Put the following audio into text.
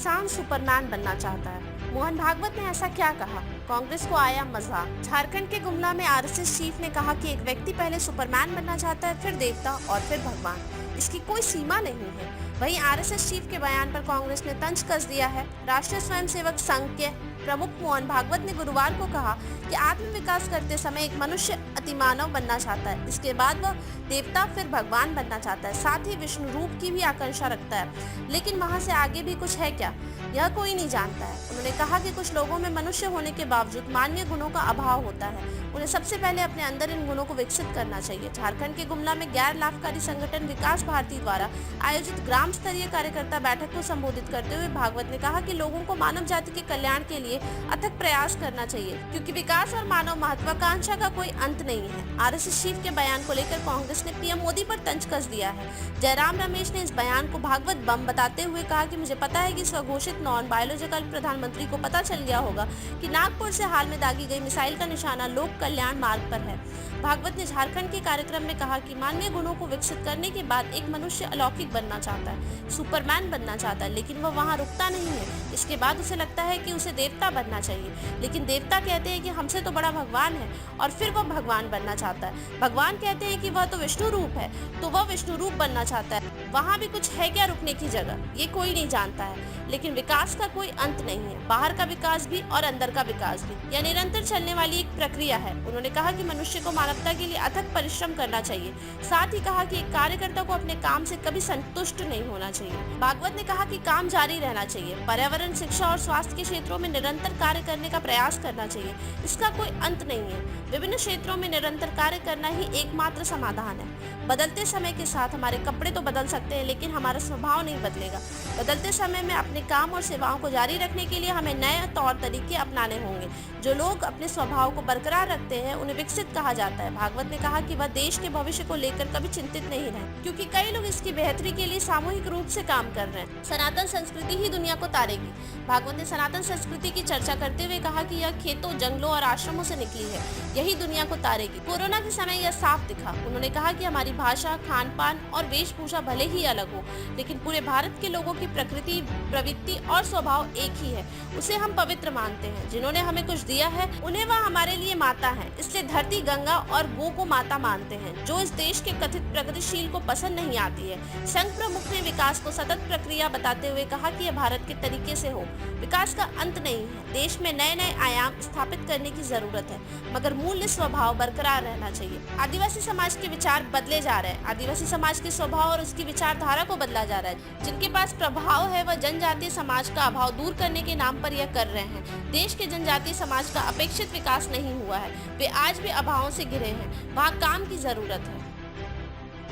किसान सुपरमैन बनना चाहता है। मोहन भागवत ने ऐसा क्या कहा? कांग्रेस को आया मजा। झारखंड के गुमला में आरएसएस चीफ ने कहा कि एक व्यक्ति पहले सुपरमैन बनना चाहता है, फिर देवता और फिर भगवान। इसकी कोई सीमा नहीं है। वहीं आरएसएस चीफ के बयान पर कांग्रेस ने तंज कस दिया है। राष्ट्रीय स्वयंसेवक संघ के प्रमुख मोहन भागवत ने गुरुवार को कहा कि आत्म विकास करते समय एक मनुष्य अतिमानव बनना चाहता है, इसके बाद वह देवता फिर भगवान बनना चाहता है, साथ ही विष्णु रूप की भी आकांक्षा रखता है। लेकिन वहां से आगे भी कुछ है क्या, यह कोई नहीं जानता है। उन्होंने कहा कि कुछ लोगों में मनुष्य होने के बावजूद मानवीय गुणों का अभाव होता है। उन्हें सबसे पहले अपने अंदर इन गुणों को विकसित करना चाहिए। झारखंड के गुमला में गैर लाभकारी संगठन विकास भारती द्वारा आयोजित ग्राम स्तरीय कार्यकर्ता बैठक को संबोधित करते हुए भागवत ने कहा कि लोगों को मानव जाति के कल्याण के लिए अथक प्रयास करना चाहिए, क्योंकि विकास और मानव महत्वाकांक्षा का कोई अंत नहीं है। आरएसएस चीफ के बयान को लेकर कांग्रेस ने पीएम मोदी पर तंज कस दिया है। जयराम रमेश ने इस बयान को भागवत बम बताते हुए कहा कि मुझे पता है कि स्वघोषित नॉन बायोलॉजिकल प्रधानमंत्री को पता चल गया होगा कि नागपुर से हाल में दागी गई मिसाइल का निशाना लोक कल्याण मार्ग पर है। भागवत ने झारखंड के कार्यक्रम में कहा कि मानवीय गुणों को विकसित करने के बाद एक मनुष्य अलौकिक बनना चाहता है, सुपरमैन बनना चाहता है, लेकिन वह वहां रुकता नहीं है। इसके बाद उसे लगता है कि उसे देवता बनना चाहिए, लेकिन देवता कहते हैं कि हमसे तो बड़ा भगवान है, और फिर वह भगवान बनना चाहता है। भगवान कहते हैं कि वह तो विष्णु रूप है, तो वह विष्णु रूप बनना चाहता है। वहाँ भी कुछ है क्या रुकने की जगह, ये कोई नहीं जानता है। लेकिन विकास का कोई अंत नहीं है, बाहर का विकास भी और अंदर का विकास भी, यह निरंतर चलने वाली एक प्रक्रिया है। उन्होंने कहा कि मनुष्य को मानवता के लिए अथक परिश्रम करना चाहिए। साथ ही कहा कि एक कार्यकर्ता को अपने काम से कभी संतुष्ट नहीं होना चाहिए। भागवत ने कहा कि काम जारी रहना चाहिए, पर्यावरण, शिक्षा और स्वास्थ्य के क्षेत्रों में निरंतर कार्य करने का प्रयास करना चाहिए। इसका कोई अंत नहीं है। विभिन्न क्षेत्रों में निरंतर कार्य करना ही एकमात्र समाधान है। बदलते समय के साथ हमारे कपड़े तो बदल सकते हैं, लेकिन हमारा स्वभाव नहीं बदलेगा। बदलते समय में अपने काम और सेवाओं को जारी रखने के लिए हमें नए तौर तरीके अपनाने होंगे। जो लोग अपने स्वभाव को बरकरार रखते हैं उन्हें विकसित कहा जाता है। भागवत ने कहा कि वह देश के भविष्य को लेकर कभी चिंतित नहीं रहे, क्योंकि कई लोग इसकी बेहतरी के लिए सामूहिक रूप से काम कर रहे हैं। सनातन संस्कृति ही दुनिया को तारेगी। भागवत ने सनातन संस्कृति की चर्चा करते हुए कहा कि यह खेतों, जंगलों और आश्रमों से निकली है, यही दुनिया को तारेगी। कोरोना के समय यह साफ दिखा। उन्होंने कहा कि हमारी भाषा, खान पान और वेशभूषा भले ही अलग हो, लेकिन पूरे भारत के लोगों की प्रकृति, प्रवृत्ति और स्वभाव एक ही है। उसे हम पवित्र मानते हैं। जिन्होंने हमें कुछ दिया है उन्हें वह हमारे लिए माता है, इसलिए धरती, गंगा और गो को माता मानते हैं, जो इस देश के कथित प्रगतिशील को पसंद नहीं आती है। संघ प्रमुख ने विकास को सतत प्रक्रिया बताते हुए कहा कि यह भारत के तरीके से हो, विकास का अंत नहीं है। देश में नए नए आयाम स्थापित करने की जरूरत है, मगर मूल्य स्वभाव बरकरार रहना चाहिए। आदिवासी समाज के विचार बदले जा रहे हैं। आदिवासी समाज के स्वभाव और उसकी विचारधारा को बदला जा रहा है। जिनके पास प्रभाव है वह जनजातीय समाज का अभाव दूर करने के नाम पर यह कर रहे हैं। देश के जनजातीय समाज का अपेक्षित विकास नहीं हुआ है, वे आज भी अभावों से घिरे हैं। वहाँ काम की जरूरत है।